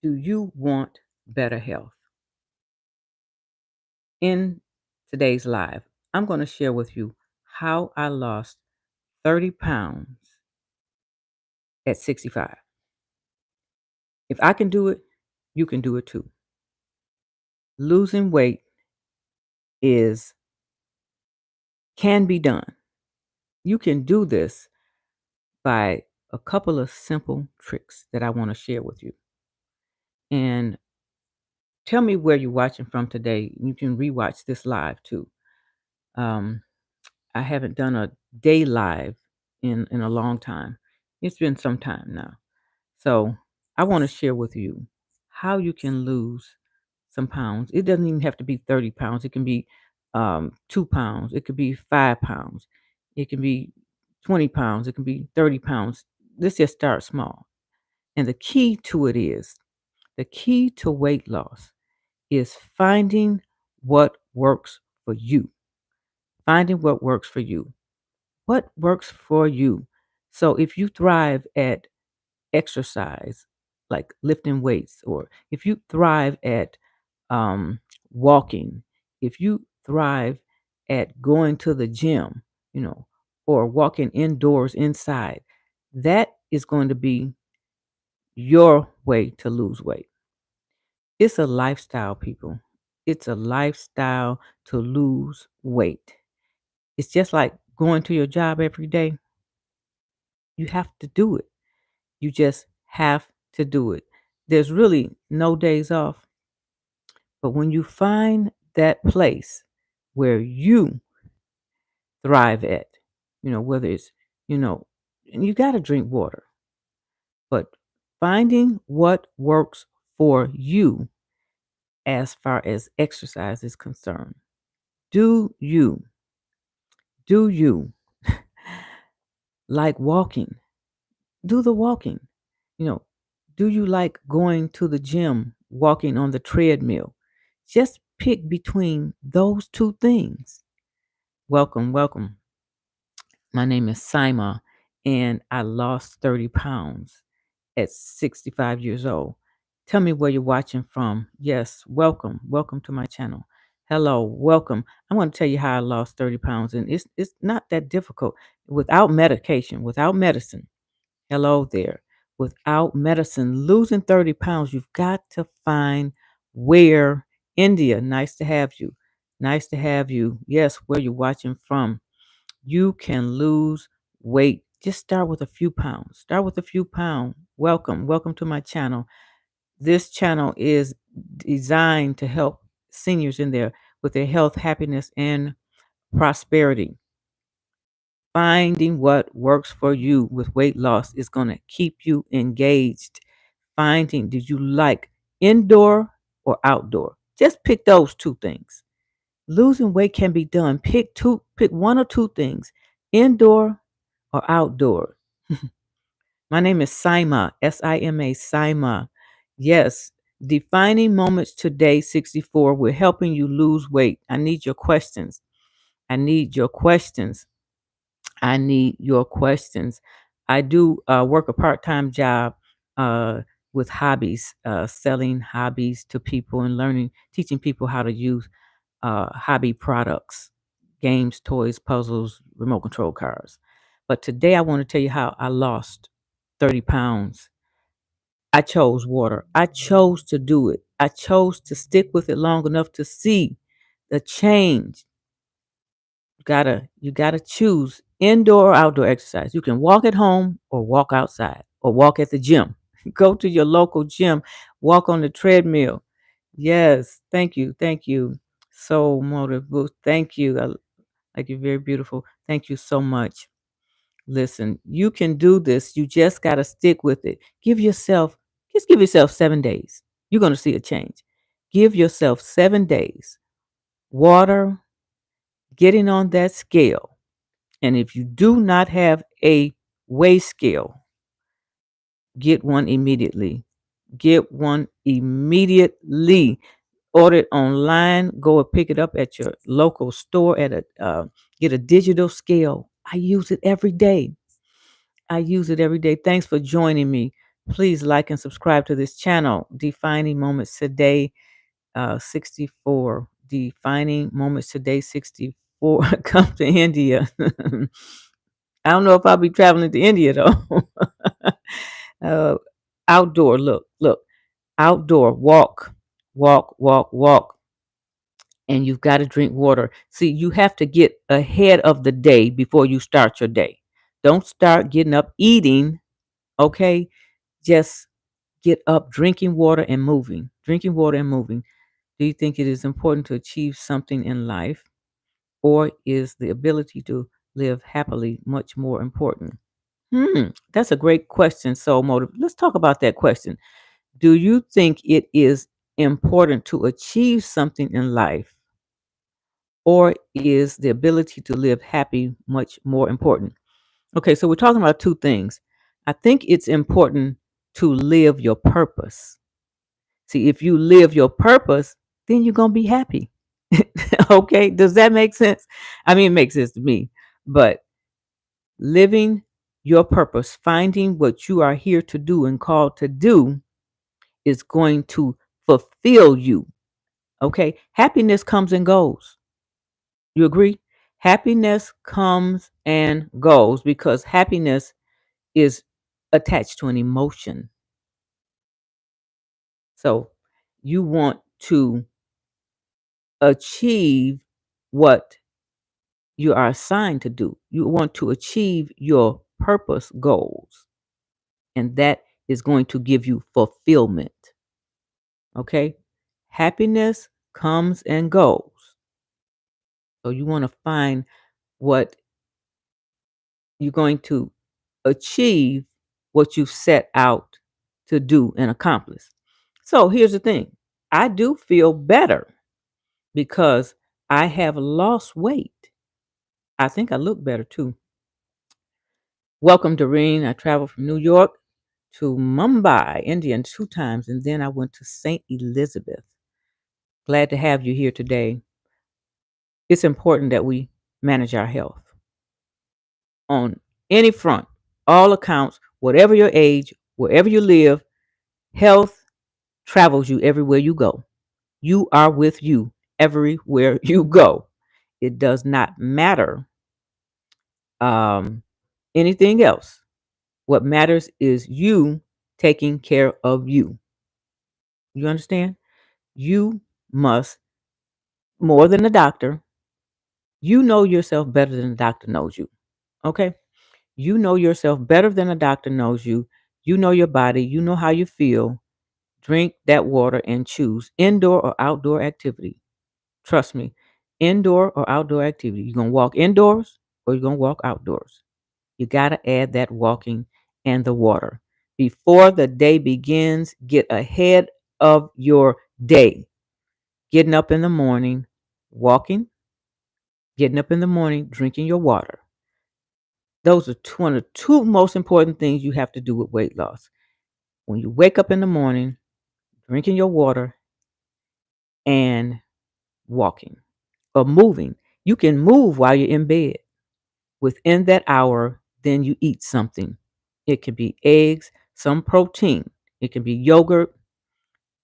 Do you want better health? In today's live, I'm going to share with you how I lost 30 pounds at 65. If I can do it, you can do it too. Losing weight is can be done. You can do this by a couple of simple tricks that I want to share with you. And tell me where you're watching from today. You can rewatch this live too. Um, I haven't done a day live in a long time. It's been some time now. So I want to share with you how you can lose some pounds. It doesn't even have to be 30 pounds. It can be 2 pounds. It could be 5 pounds. It can be 20 pounds. It can be 30 pounds. Let's just start small. And the key to weight loss is finding what works for you. Finding what works for you. What works for you? So if you thrive at exercise, like lifting weights, or if you thrive at walking, if you thrive at going to the gym, or walking indoors inside, that is going to be your way to lose weight. It's a lifestyle, people. It's a lifestyle to lose weight. It's just like going to your job every day. You have to do it. You just have to do it. There's really no days off. But when you find that place where you thrive at, whether it's, and you got to drink water, but finding what works for you as far as exercise is concerned. Do you, do you like walking? Do the walking. You know, do you like going to the gym, walking on the treadmill? Just pick between those two things. Welcome, welcome. My name is Sima, and I lost 30 pounds at 65 years old. Tell me where you're watching from. Yes, welcome. Welcome to my channel. Hello, welcome. I'm going to tell you how I lost 30 pounds, and it's not that difficult. Without medication, without medicine. Hello there. Without medicine, losing 30 pounds, you've got to find where India, nice to have you. Nice to have you. Yes, where you're watching from. You can lose weight. Just start with a few pounds. Start with a few pounds. Welcome. Welcome to my channel. This channel is designed to help seniors in there with their health, happiness, and prosperity. Finding what works for you with weight loss is going to keep you engaged. Finding, did you like indoor or outdoor? Just pick those two things. Losing weight can be done. Pick one or two things, indoor or outdoor. My name is Sima, Sima, Sima. Yes, defining moments today, 64. We're helping you lose weight. I need your questions. I need your questions. I need your questions. I do work a part-time job uh, with hobbies, selling hobbies to people and teaching people how to use hobby products, games, toys, puzzles, remote control cars. But today I want to tell you how I lost 30 pounds. I chose water. I chose to do it. I chose to stick with it long enough to see the change. You gotta choose indoor or outdoor exercise. You can walk at home or walk outside or walk at the gym. Go to your local gym, walk on the treadmill. Yes, thank you, thank you. So motive boost. Thank you. Like you're very beautiful. Thank you so much. Listen, you can do this. You just gotta stick with it. Give yourself 7 days. You're gonna see a change. Give yourself 7 days. Water, getting on that scale. And if you do not have a weigh scale, get one immediately. Get one immediately. Order it online. Go and pick it up at your local store. Get a digital scale. I use it every day. I use it every day. Thanks for joining me. Please like and subscribe to this channel. Defining Moments Today 64. Defining Moments Today 64. Come to India. I don't know if I'll be traveling to India though. uh, Outdoor, look, outdoor, walk, walk, walk, walk. And you've got to drink water. See, you have to get ahead of the day before you start your day. Don't start getting up eating, okay? Just get up drinking water and moving. Drinking water and moving. Do you think it is important to achieve something in life, or is the ability to live happily much more important? That's a great question. So, motive. Let's talk about that question. Do you think it is important to achieve something in life, or is the ability to live happy much more important? Okay, so we're talking about two things. I think it's important to live your purpose. See, if you live your purpose, then you're going to be happy. Okay, does that make sense? I mean, it makes sense to me. But living your purpose, finding what you are here to do and called to do, is going to fulfill you. Okay, happiness comes and goes. You agree? Happiness comes and goes because happiness is attached to an emotion. So you want to achieve what you are assigned to do. You want to achieve your purpose goals, and that is going to give you fulfillment. Okay? Happiness comes and goes. So you want to find what you're going to achieve, what you set out to do and accomplish. So here's the thing, I do feel better because I have lost weight. I think I look better too. Welcome, Doreen. I traveled from New York to Mumbai, India, 2 times, and then I went to St. Elizabeth. Glad to have you here today. It's important that we manage our health on any front, all accounts, whatever your age, wherever you live. Health travels you everywhere you go. You are with you everywhere you go. It does not matter um, anything else. What matters is you taking care of you. You understand? You must, more than the doctor, you know yourself better than the doctor knows you. Okay? You know yourself better than the doctor knows you. You know your body. You know how you feel. Drink that water and choose indoor or outdoor activity. Trust me, indoor or outdoor activity. You're going to walk indoors or you're going to walk outdoors. You got to add that walking and the water. Before the day begins, get ahead of your day. Getting up in the morning, walking, getting up in the morning, drinking your water. Those are one of the two most important things you have to do with weight loss. When you wake up in the morning, drinking your water and walking or moving. You can move while you're in bed. Within that hour, then you eat something. It can be eggs, some protein. It can be yogurt.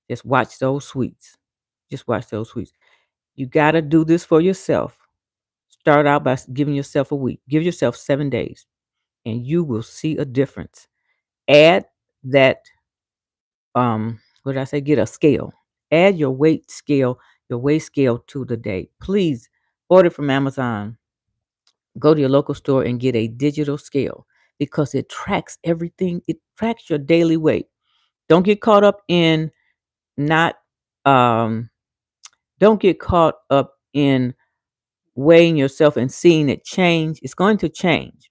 Just watch those sweets. Just watch those sweets. You got to do this for yourself. Start out by giving yourself a week. Give yourself 7 days, and you will see a difference. Add that, what did I say? Get a scale. Add your weight scale to the day. Please order from Amazon. Go to your local store and get a digital scale because it tracks everything. It tracks your daily weight. Don't get caught up in not um don't get caught up in weighing yourself and seeing it change. It's going to change.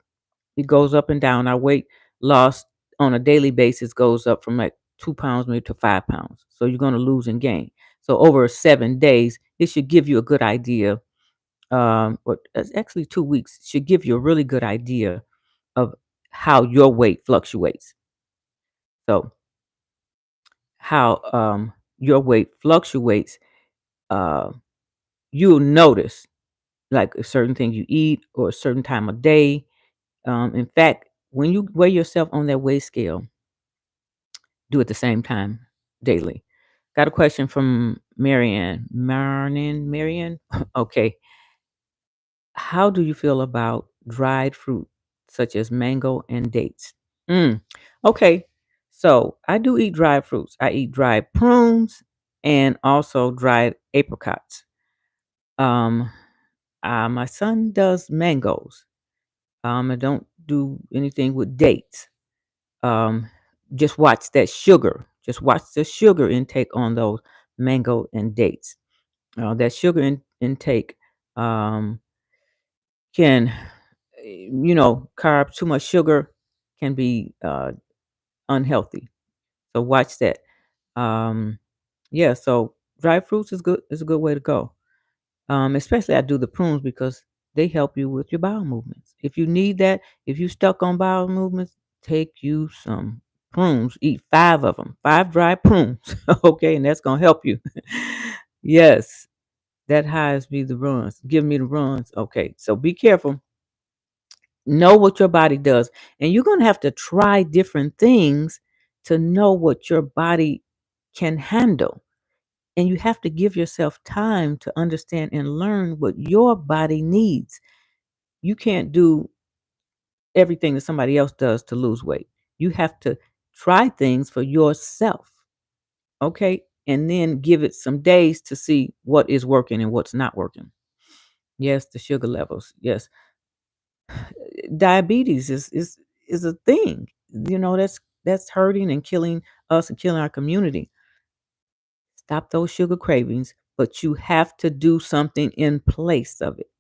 It goes up and down. Our weight loss on a daily basis goes up from like 2 pounds maybe to 5 pounds. So you're going to lose and gain. So over 7 days, it should give you a good idea. Or it's actually 2 weeks should give you a really good idea of how your weight fluctuates. So how your weight fluctuates, uh, you'll notice like a certain thing you eat or a certain time of day. In fact, when you weigh yourself on that weight scale, Do at the same time daily. Got a question from Marianne. Marianne? Okay. How do you feel about dried fruit such as mango and dates? Mm. Okay. So I do eat dried fruits. I eat dried prunes and also dried apricots. Um, my son does mangoes. I don't do anything with dates. Um, just watch that sugar. Just watch the sugar intake on those mango and dates. That sugar intake um, can, carbs, too much sugar can be unhealthy. So watch that. Um, yeah, so dried fruits is good. Is a good way to go. Especially I do the prunes because they help you with your bowel movements. If you need that, if you stuck on bowel movements, take you some prunes. Eat 5 of them, 5 dry prunes. Okay, and that's gonna help you. Yes, that highs me the runs. Give me the runs. Okay, so be careful. Know what your body does, and you're gonna have to try different things to know what your body can handle. And you have to give yourself time to understand and learn what your body needs. You can't do everything that somebody else does to lose weight. You have to try things for yourself, okay? And then give it some days to see what is working and what's not working. Yes, the sugar levels. Yes. Diabetes is a thing. That's hurting and killing us and killing our community. Stop those sugar cravings, but you have to do something in place of it.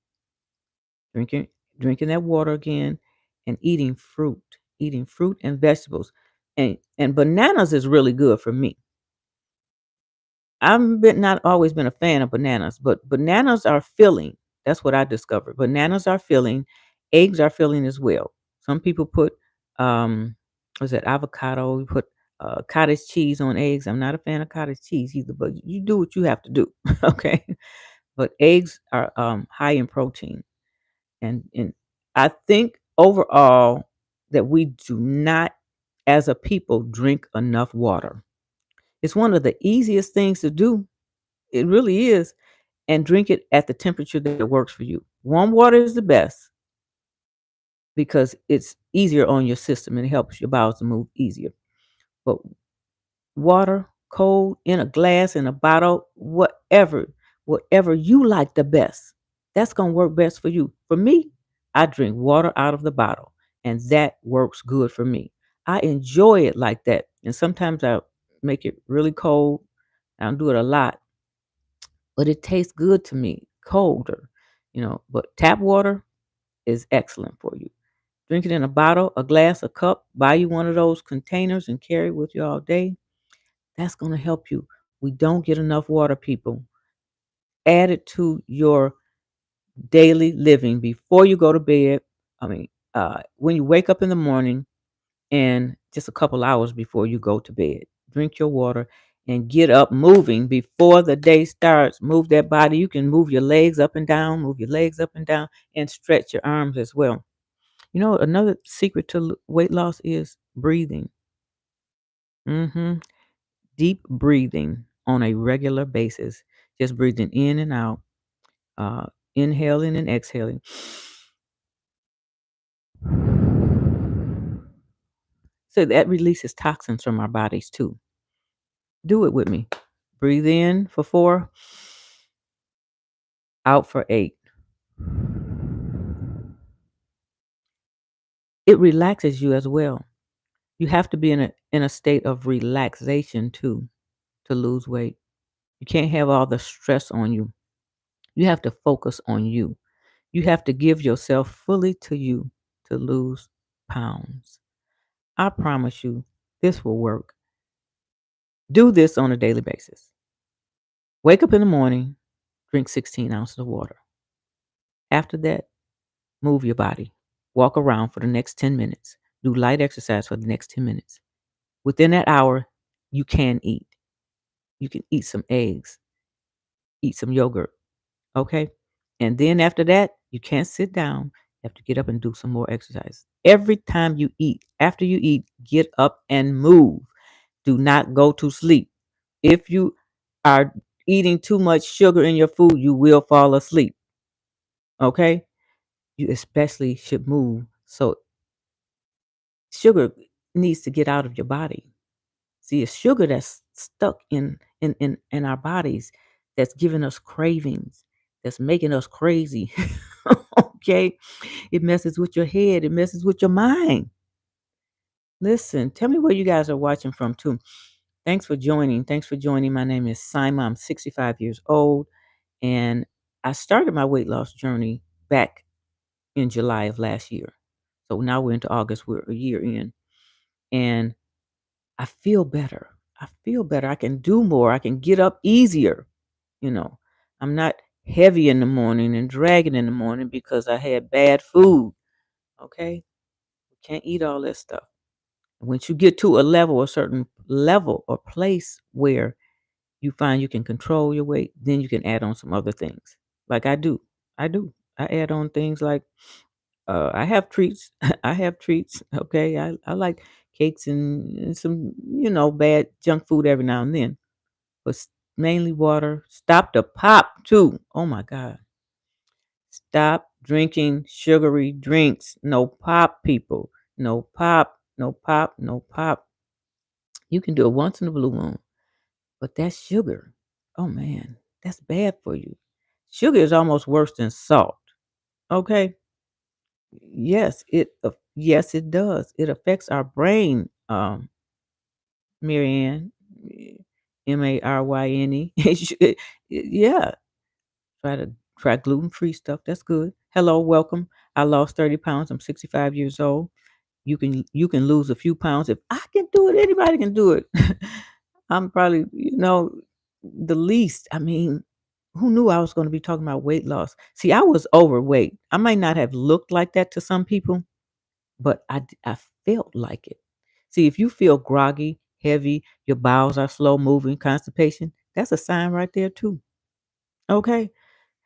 Drinking drinking that water again and eating fruit and vegetables. And bananas is really good for me. I've been not always been a fan of bananas, but bananas are filling. That's what I discovered. Bananas are filling, eggs are filling as well. Some people put was it avocado, you put cottage cheese on eggs. I'm not a fan of cottage cheese either, but you do what you have to do. Okay. But eggs are high in protein. And I think overall that we do not, as a people, drink enough water. It's one of the easiest things to do. It really is. And drink it at the temperature that works for you. Warm water is the best because it's easier on your system and it helps your bowels to move easier. But water, cold, in a glass, in a bottle, whatever you like the best. That's gonna work best for you. For me, I drink water out of the bottle, and that works good for me. I enjoy it like that. And sometimes I make it really cold. I don't do it a lot, but it tastes good to me, colder, But tap water is excellent for you. Drink it in a bottle, a glass, a cup, buy you one of those containers and carry it with you all day. That's going to help you. We don't get enough water, people. Add it to your daily living before you go to bed. When you wake up in the morning and just a couple hours before you go to bed, drink your water and get up moving before the day starts. Move that body. You can move your legs up and down, move your legs up and down, and stretch your arms as well. Another secret to weight loss is breathing. hmm Deep breathing on a regular basis, just breathing in and out, uh, inhaling and exhaling. So that releases toxins from our bodies too. Do it with me. Breathe in for 4, out for 8. It relaxes you as well. You have to be in a state of relaxation too to lose weight. You can't have all the stress on you. You have to focus on you. You have to give yourself fully to you to lose pounds. I promise you, this will work. Do this on a daily basis. Wake up in the morning, drink 16 ounces of water. After that, move your body. Walk around for the next 10 minutes. Do light exercise for the next 10 minutes. Within that hour, you can eat. You can eat some eggs, eat some yogurt, okay? And then after that, you can't sit down. You have to get up and do some more exercise. Every time you eat, after you eat, get up and move. Do not go to sleep. If you are eating too much sugar in your food, you will fall asleep. Okay? You especially should move. So sugar needs to get out of your body. See, it's sugar that's stuck in our bodies that's giving us cravings, that's making us crazy. Okay? It messes with your head, it messes with your mind. Listen, tell me where you guys are watching from too. Thanks for joining. Thanks for joining. My name is Simon. I'm 65 years old, and I started my weight loss journey back in July of last year. So now we're into August. We're a year in, and I feel better. I feel better. I can do more. I can get up easier. You know, I'm not heavy in the morning and dragging in the morning because I had bad food. Okay, can't eat all that stuff. Once you get to a certain level or place where you find you can control your weight, then you can add on some other things. Like I do. I do. I add on things like I have treats. I have treats. Okay. I like cakes and some, bad junk food every now and then. But mainly water. Stop the pop too. Oh my God. Stop drinking sugary drinks. No pop, people. No pop. No pop. No pop. You can do it once in a blue moon. But that's sugar. Oh man, that's bad for you. Sugar is almost worse than salt. Okay? Yes, it does. It affects our brain, Marianne. Maryne. Yeah. Try gluten-free stuff. That's good. Hello, welcome. I lost 30 pounds. I'm 65 years old. You can lose a few pounds. If I can do it, anybody can do it. I'm probably, the least. I mean, who knew I was going to be talking about weight loss? See, I was overweight. I might not have looked like that to some people, but I felt like it. See, if you feel groggy, heavy, your bowels are slow moving, constipation, that's a sign right there too. Okay.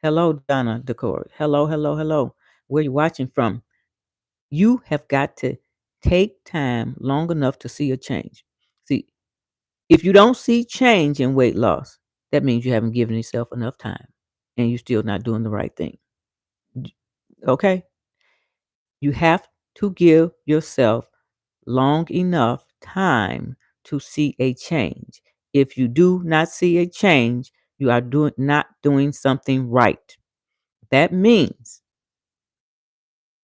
Hello, Donna Decor. Hello, hello, hello. Where you watching from? You have got to take time long enough to see a change. See, if you don't see change in weight loss, that means you haven't given yourself enough time and you're still not doing the right thing. Okay? You have to give yourself long enough time to see a change. If you do not see a change, you are not doing something right. That means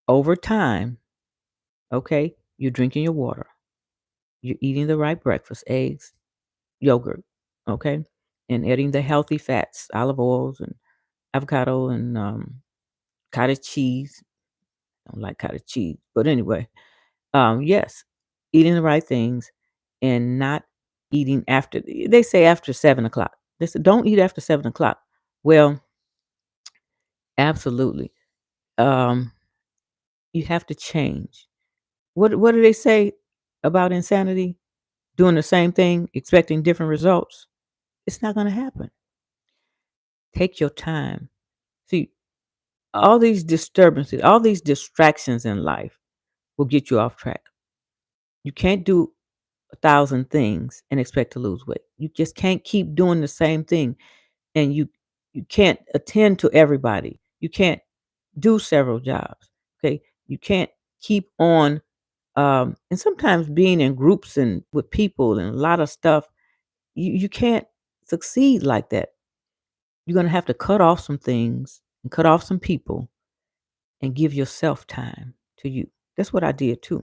over time, okay, you're drinking your water, you're eating the right breakfast, eggs, yogurt, okay, and adding the healthy fats, olive oils and avocado and cottage cheese. I don't like cottage cheese, but anyway, yes, eating the right things and not eating after. They say after 7 o'clock. They said don't eat after 7 o'clock. Well, absolutely. Um, you have to change. What do they say about insanity? Doing the same thing, expecting different results. It's not going to happen. Take your time. See, all these disturbances, all these distractions in life will get you off track. You can't do 1,000 things and expect to lose weight. You just can't keep doing the same thing, and you can't attend to everybody. You can't do several jobs. Okay, you can't keep on. And sometimes being in groups and with people and a lot of stuff, you can't succeed like that. You're gonna have to cut off some things and cut off some people and give yourself time to you. That's what I did too.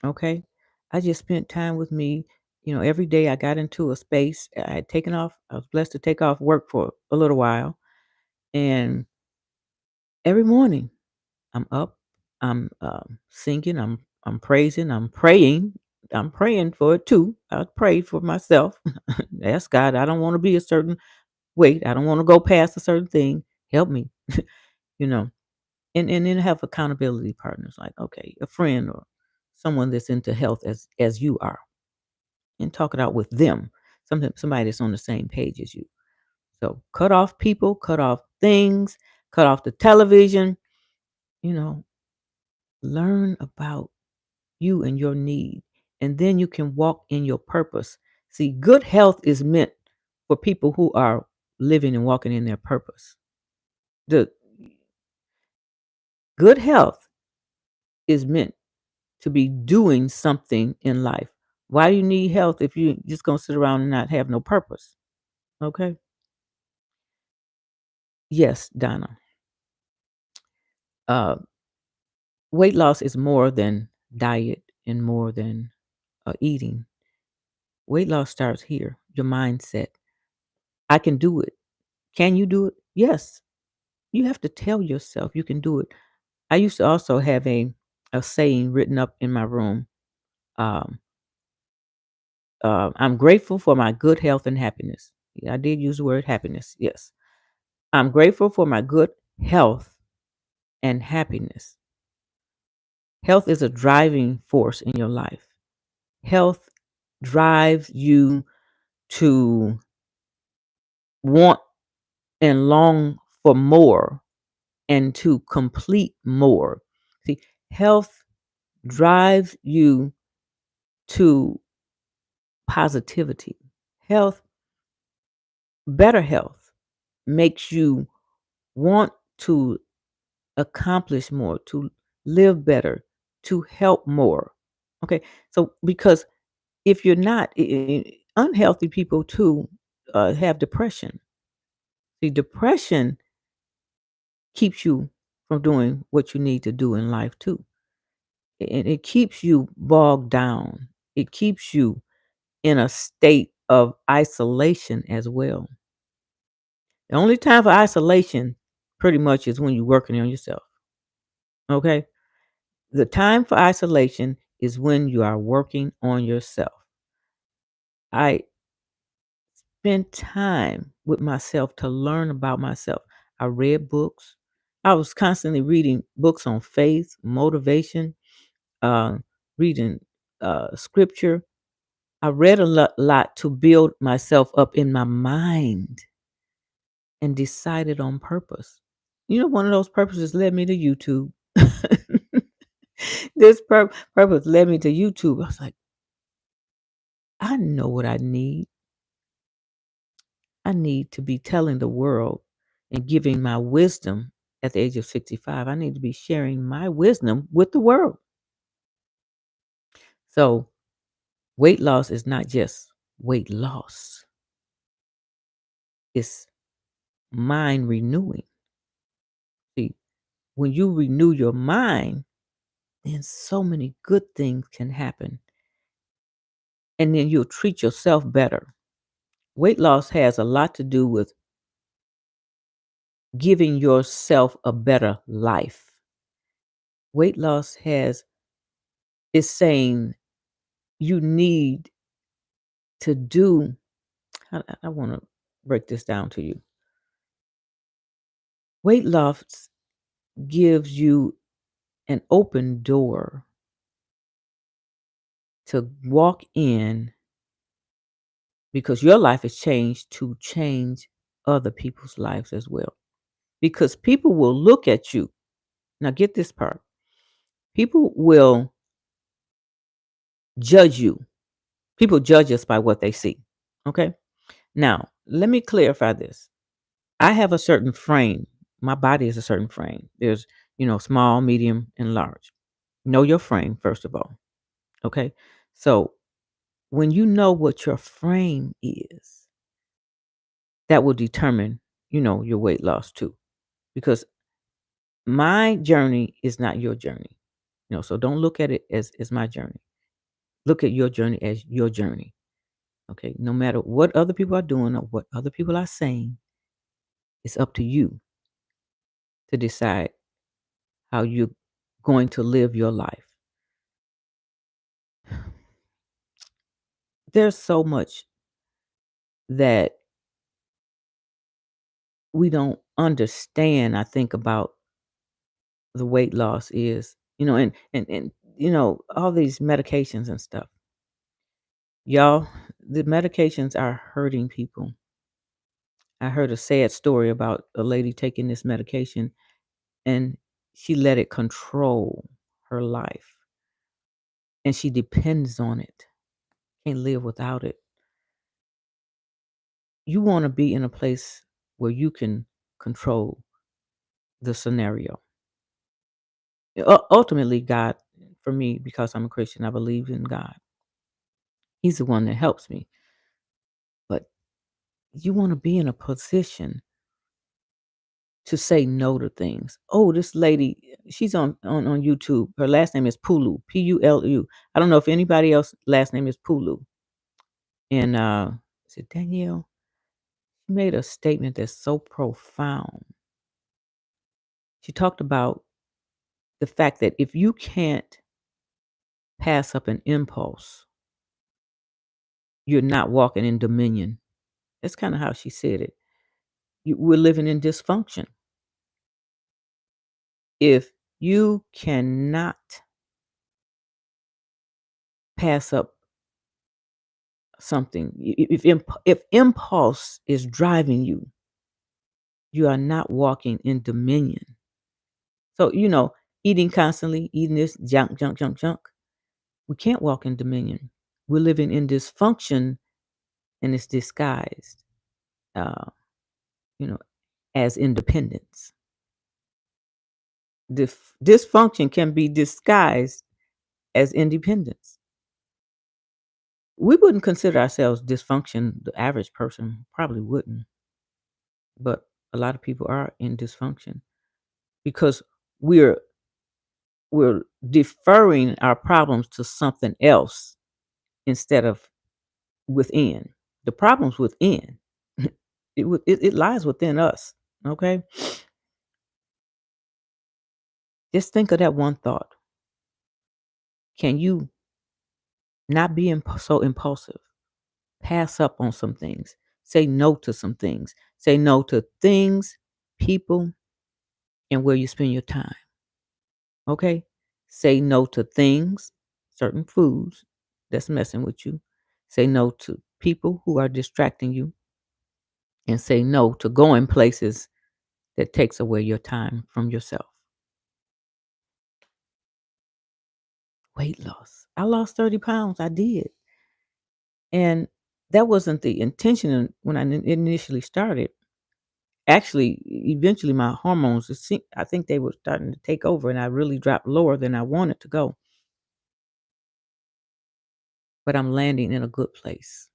Okay. I just spent time with me. Every day I got into a space. I was blessed to take off work for a little while. And every morning I'm up, I'm singing, I'm praising, I'm praying. I'm praying for it too. I pray for myself. Ask God, I don't want to be a certain weight. I don't want to go past a certain thing. Help me, you know. And then have accountability partners like, okay, a friend or someone that's into health as you are, and talk it out with them. Somebody that's on the same page as you. So cut off people, cut off things, cut off the television, you know, learn about you and your need. and then you can walk in your purpose. See, good health is meant for people who are living and walking in their purpose. The good health is meant to be doing something in life. Why do you need health if you just gonna sit around and not have no purpose? Okay. Yes, Donna. Uh, weight loss is more than diet and more than eating. Weight loss starts here. Your mindset. I can do it. Can you do it? Yes. You have to tell yourself you can do it. I used to also have a saying written up in my room. Um, I'm grateful for my good health and happiness. Yeah, I did use the word happiness. Yes. I'm grateful for my good health and happiness. Health is a driving force in your life. Health drives you to want and long for more and to complete more. See, health drives you to positivity. Health, better health, makes you want to accomplish more, to live better, to help more. Okay. So, because if you're not, unhealthy people too have depression. See, depression keeps you from doing what you need to do in life too. And it keeps you bogged down. It keeps you in a state of isolation as well. The only time for isolation pretty much is when you're working on yourself. Okay? The time for isolation is when you are working on yourself. I spent time with myself to learn about myself. I read books. I was constantly reading books on faith, motivation, uh, reading scripture. I read a lot to build myself up in my mind and decided on purpose. You know, one of those purposes led me to YouTube. This purpose led me to YouTube. I was like, I know what I need. I need to be telling the world and giving my wisdom at the age of 65. I need to be sharing my wisdom with the world. So, weight loss is not just weight loss, it's mind renewing. See, when you renew your mind, then so many good things can happen. And then you'll treat yourself better. Weight loss has a lot to do with giving yourself a better life. Weight loss has is saying you need to do. I want to break this down to you. Weight loss gives you an open door to walk in because your life has changed to change other people's lives as well. Because people will look at you. Now, get this part. People will judge you. People judge us by what they see. Okay. Now, let me clarify this. I have a certain frame. My body is a certain frame. There's, small, medium, and large. Know your frame, first of all. Okay. So when you know what your frame is, that will determine, your weight loss too. Because my journey is not your journey. So don't look at it as my journey. Look at your journey as your journey. Okay. No matter what other people are doing or what other people are saying, it's up to you to decide how you're going to live your life. There's so much that we don't understand, I think, about the weight loss is, and all these medications and stuff. Y'all, the medications are hurting people. I heard a sad story about a lady taking this medication and she let it control her life. and she depends on it. Can't live without it. You want to be in a place where you can control the scenario. Ultimately, God, for me, because I'm a Christian, I believe in God. He's the one that helps me. But you want to be in a position to say no to things. Oh, this lady, she's on YouTube. Her last name is Pulu, Pulu. I don't know if anybody else last name is Pulu. And is it Danielle? She made a statement that's so profound. She talked about the fact that if you can't pass up an impulse, you're not walking in dominion. That's kind of how she said it. We're living in dysfunction. If you cannot pass up something, if impulse is driving you, you are not walking in dominion. So, eating constantly, eating this junk, junk, junk, junk, we can't walk in dominion. We're living in dysfunction, and it's disguised, uh, you know, as independence. Dysfunction can be disguised as independence. We wouldn't consider ourselves dysfunction. The average person probably wouldn't, but a lot of people are in dysfunction because we're we're deferring our problems to something else instead of within. The problem's within. It lies within us. Okay, just think of that one thought. Can you not be so impulsive? Pass up on some things. Say no to some things. Say no to things, people, and where you spend your time. Okay? Say no to things, certain foods that's messing with you. Say no to people who are distracting you. And say no to going places that takes away your time from yourself. Weight loss. I lost 30 pounds. I did. And that wasn't the intention when I initially started. Actually, eventually my hormones, I think they were starting to take over and I really dropped lower than I wanted to go. But I'm landing in a good place,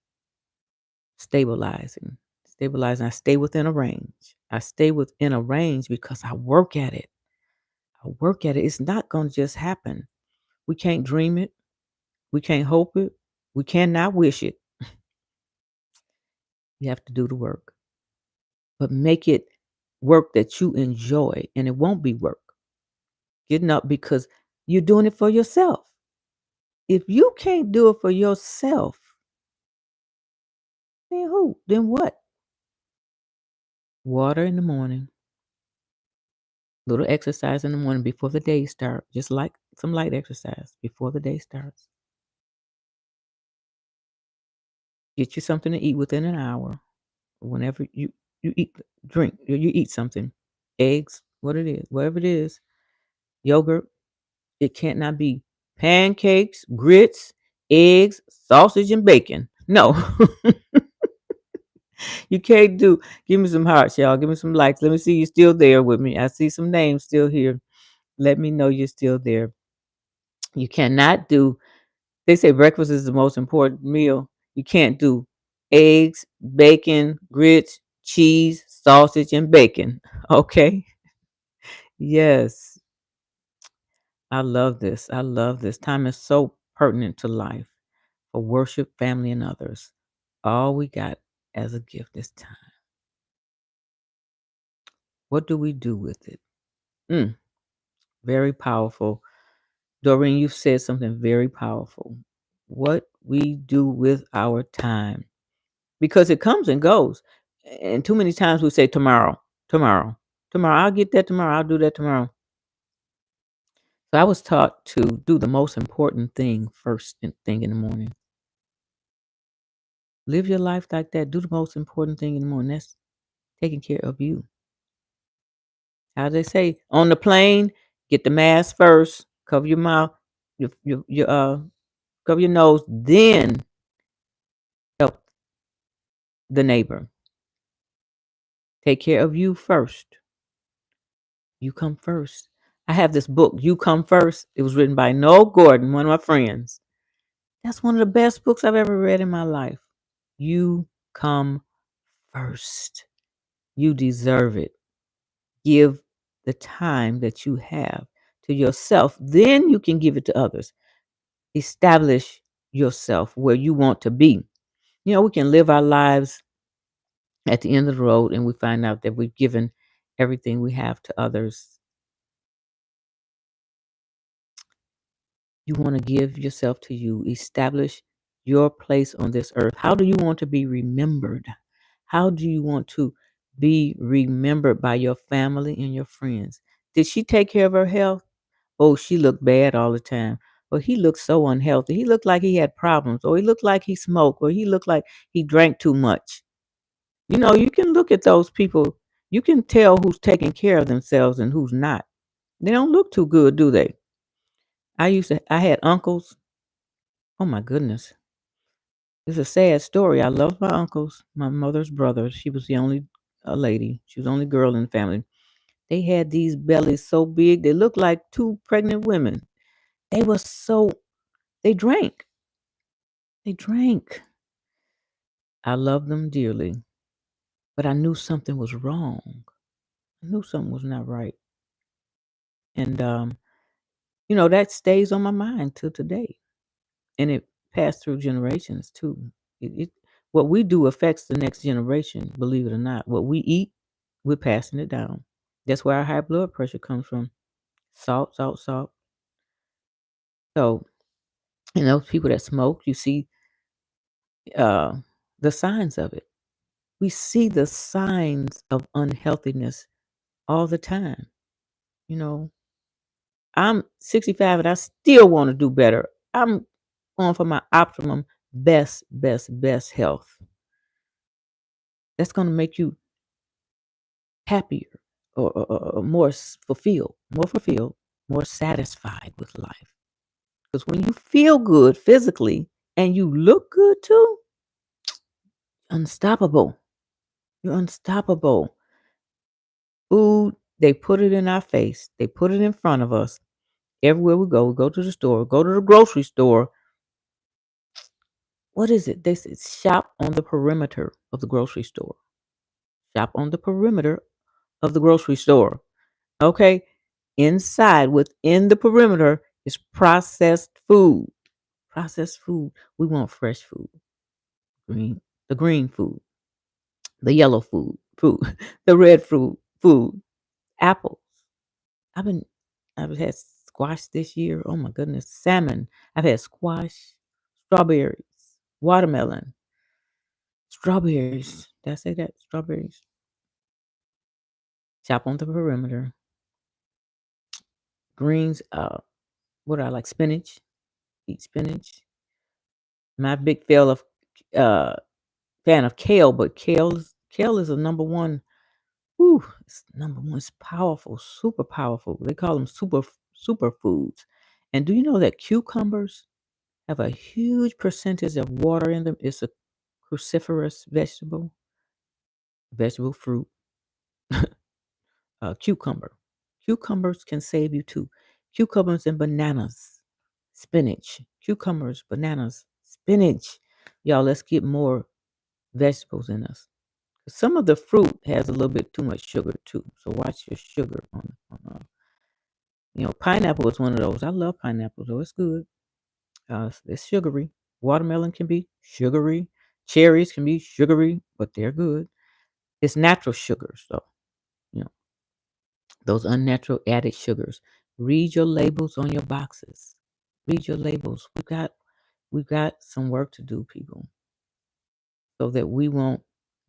stabilizing, stabilizing. I stay within a range. I stay within a range because I work at it. I work at it. It's not going to just happen. We can't dream it. We can't hope it. We cannot wish it. You have to do the work, but make it work that you enjoy, and it won't be work. Getting up because you're doing it for yourself. If you can't do it for yourself, then who? Then what? Water in the morning, little exercise in the morning before the day starts, just like some light exercise before the day starts. Get you something to eat within an hour. Whenever you eat, drink, you eat something, eggs, what it is, whatever it is, yogurt. It can't not be pancakes, grits, eggs, sausage, and bacon. No, you can't do. Give me some hearts, y'all. Give me some likes. Let me see you still there with me. I see some names still here. Let me know you're still there. You cannot do. They say breakfast is the most important meal. You can't do eggs, bacon, grits, cheese, sausage, and bacon. Okay. Yes. I love this. I love this. Time is so pertinent to life for worship, family, and others. All we got as a gift is time. What do we do with it? Mm, very powerful. Doreen, you've said something very powerful. What we do with our time, because it comes and goes. And too many times we say tomorrow, tomorrow, tomorrow. I'll get that tomorrow. I'll do that tomorrow. So I was taught to do the most important thing thing in the morning. Live your life like that. Do the most important thing in the morning. That's taking care of you. How they say on the plane, get the mask first, cover your mouth, your cover your nose, then help the neighbor. Take care of you first. You come first. I have this book, You Come First. It was written by Noel Gordon, one of my friends. That's one of the best books I've ever read in my life. You come first. You deserve it. Give the time that you have to yourself. Then you can give it to others. Establish yourself where you want to be. We can live our lives at the end of the road and we find out that we've given everything we have to others. You want to give yourself to you. Establish your place on this earth. How do you want to be remembered? How do you want to be remembered by your family and your friends? Did she take care of her health? Oh, she looked bad all the time. Or he looked so unhealthy. He looked like he had problems. Or he looked like he smoked. Or he looked like he drank too much. You can look at those people. You can tell who's taking care of themselves and who's not. They don't look too good, do they? I had uncles. Oh my goodness. It's a sad story. I loved my uncles, my mother's brother. She was the only lady. She was the only girl in the family. They had these bellies so big, they looked like two pregnant women. They were so, they drank. They drank. I loved them dearly, but I knew something was wrong. I knew something was not right. And, that stays on my mind till today. And it passed through generations too. What we do affects the next generation, believe it or not. What we eat, we're passing it down. That's where our high blood pressure comes from. Salt, salt, salt. So, people that smoke, you see uh, the signs of it. We see the signs of unhealthiness all the time. You know, I'm 65 and I still want to do better. I'm going for my optimum best, best, best health. That's going to make you happier or more fulfilled, more satisfied with life. Because when you feel good physically and you look good too, unstoppable. You're unstoppable. Food, they put it in our face. They put it in front of us. Everywhere we go to the store, go to the grocery store. What is it? They say shop on the perimeter of the grocery store. Shop on the perimeter of the grocery store. Okay? Inside, within the perimeter, is processed food. Processed food. We want fresh food. The green food, the yellow food, the red food, apples. I've been I've had squash this year. Oh my goodness, salmon. I've had squash, strawberries, watermelon, strawberries. Did I say that? Strawberries. Shop on the perimeter. Greens. What do I like? Spinach. Eat spinach. I'm not a big uh fan of kale, but kale is a number one. Whew, it's number one. It's powerful, super powerful. They call them super foods. And do you know that cucumbers have a huge percentage of water in them? It's a cruciferous vegetable fruit. Cucumber. Cucumbers can save you too. Cucumbers and bananas, spinach, cucumbers, bananas, spinach. Y'all, let's get more vegetables in us. Some of the fruit has a little bit too much sugar too, so watch your sugar pineapple is one of those. I love pineapple though; it's good. It's sugary. Watermelon can be sugary. Cherries can be sugary, but they're good. It's natural sugars though. You know those unnatural added sugars. Read your labels on your boxes. Read your labels. We've got some work to do, people, so that we won't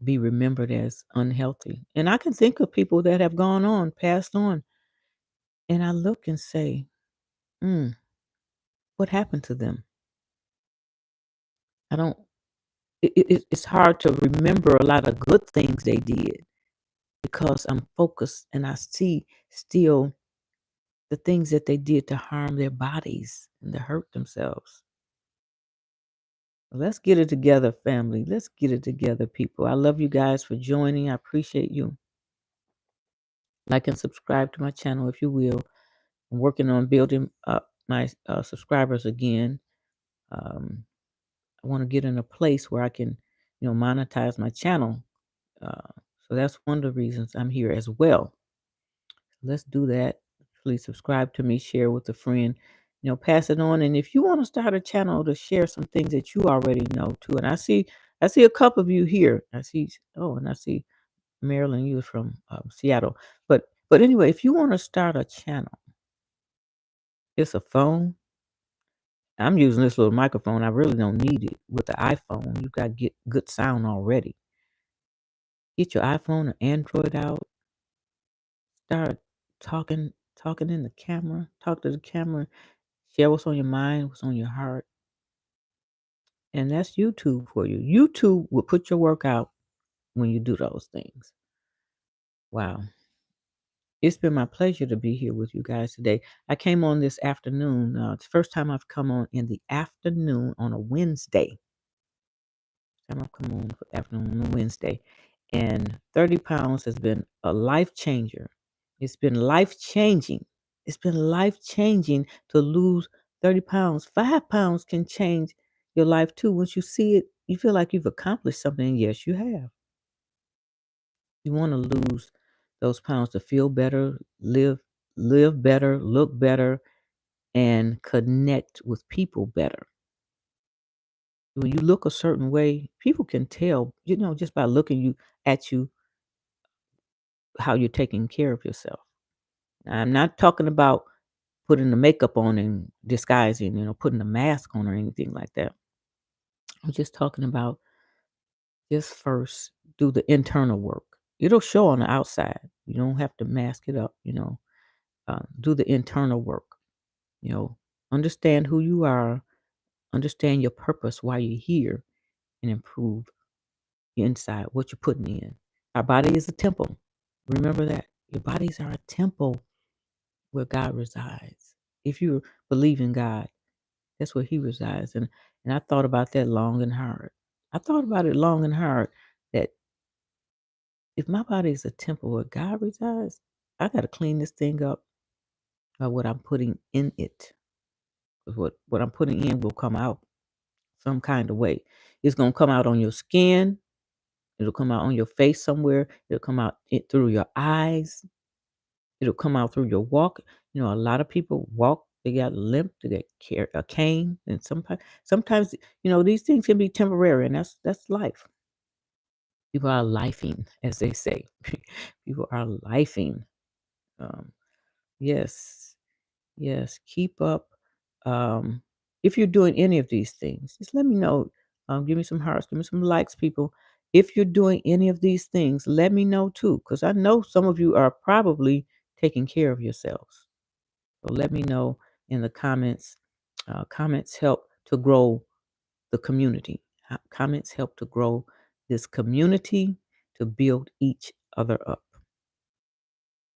be remembered as unhealthy. And I can think of people that have gone on, passed on, and I look and say, mm, what happened to them? I don't. It's hard to remember a lot of good things they did because I'm focused and I see still the things that they did to harm their bodies and to hurt themselves. Let's get it together, family. Let's get it together, people. I love you guys for joining. I appreciate you. Like and subscribe to my channel if you will. I'm working on building up my subscribers again. Um, I want to get in a place where I can, monetize my channel. Uh, so that's one of the reasons I'm here as well. Let's do that. Please subscribe to me, share with a friend, pass it on. And if you want to start a channel to share some things that you already know too, and I see a couple of you here. And I see Marilyn, you from Seattle. But anyway, if you want to start a channel, it's a phone. I'm using this little microphone. I really don't need it. With the iPhone, you got get good sound already. Get your iPhone or Android out. Start talking in the camera. Talk to the camera. Share what's on your mind, what's on your heart. And that's YouTube for you. YouTube will put your work out when you do those things. Wow. It's been my pleasure to be here with you guys today. I came on this afternoon. It's the first time I've come on in the afternoon on a Wednesday. Time I've come on for afternoon on a Wednesday. And 30 pounds has been a life changer. It's been life changing. It's been life changing to lose 30 pounds. 5 pounds can change your life too. Once you see it, you feel like you've accomplished something. Yes, you have. You want to lose those pounds to feel better, live better, look better, and connect with people better. When you look a certain way, people can tell, just by looking at you how you're taking care of yourself. I'm not talking about putting the makeup on and disguising, putting a mask on or anything like that. I'm just talking about just first do the internal work. It'll show on the outside. You don't have to mask it up, do the internal work, you know, understand who you are, understand your purpose, why you're here, and improve your inside, what you're putting in. Our body is a temple. Remember that. Your bodies are a temple where God resides. If you believe in God, that's where He resides. And I thought about that long and hard. I thought about it long and hard that if my body is a temple where God resides, I got to clean this thing up by what I'm putting in it. 'Cause what I'm putting in will come out some kind of way. It's gonna come out on your skin. It'll come out on your face somewhere. It'll come out through your eyes. It'll come out through your walk. A lot of people walk. They got a limp. They got a cane, and sometimes these things can be temporary, and that's life. People are lifing, as they say. People are lifing. Um, yes, yes. Keep up. Um, if you're doing any of these things, just let me know. Give me some hearts. Give me some likes, people. If you're doing any of these things, let me know too, because I know some of you are probably taking care of yourselves. So let me know in the comments. Comments help to grow the community. Comments help to grow this community to build each other up.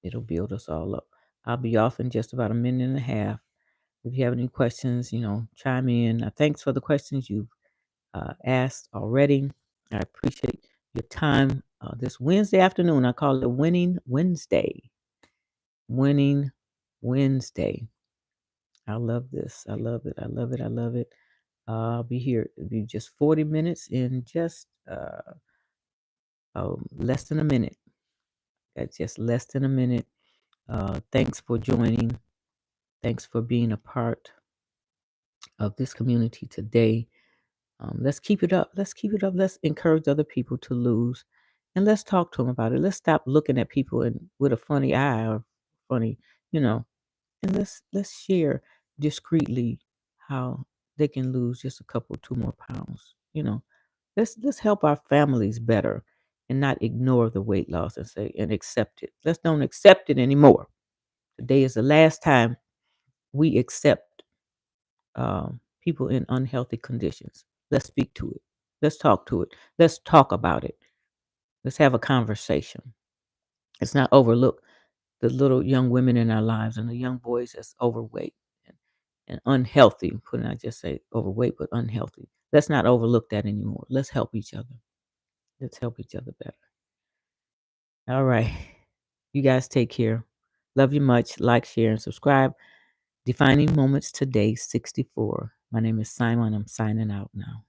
It'll build us all up. I'll be off in just about a minute and a half. If you have any questions, chime in. Thanks for the questions you've asked already. I appreciate your time this Wednesday afternoon. I call it Winning Wednesday. Winning Wednesday. I love this. I love it. I love it. I love it. I'll be here. It'll be just 40 minutes in just less than a minute. That's just less than a minute. Thanks for joining. Thanks for being a part of this community today. Let's keep it up. Let's keep it up. Let's encourage other people to lose, and let's talk to them about it. Let's stop looking at people and with a funny eye or funny, you know, and let's share discreetly how they can lose just a couple, 2 more pounds. Let's help our families better, and not ignore the weight loss and say and accept it. Let's don't accept it anymore. Today is the last time we accept people in unhealthy conditions. Let's speak to it. Let's talk to it. Let's talk about it. Let's have a conversation. Let's not overlook the little young women in our lives and the young boys that's overweight and unhealthy. Couldn't I just say overweight, but unhealthy? Let's not overlook that anymore. Let's help each other. Let's help each other better. All right. You guys take care. Love you much. Like, share, and subscribe. Defining Moments Today 64. My name is Simon. I'm signing out now.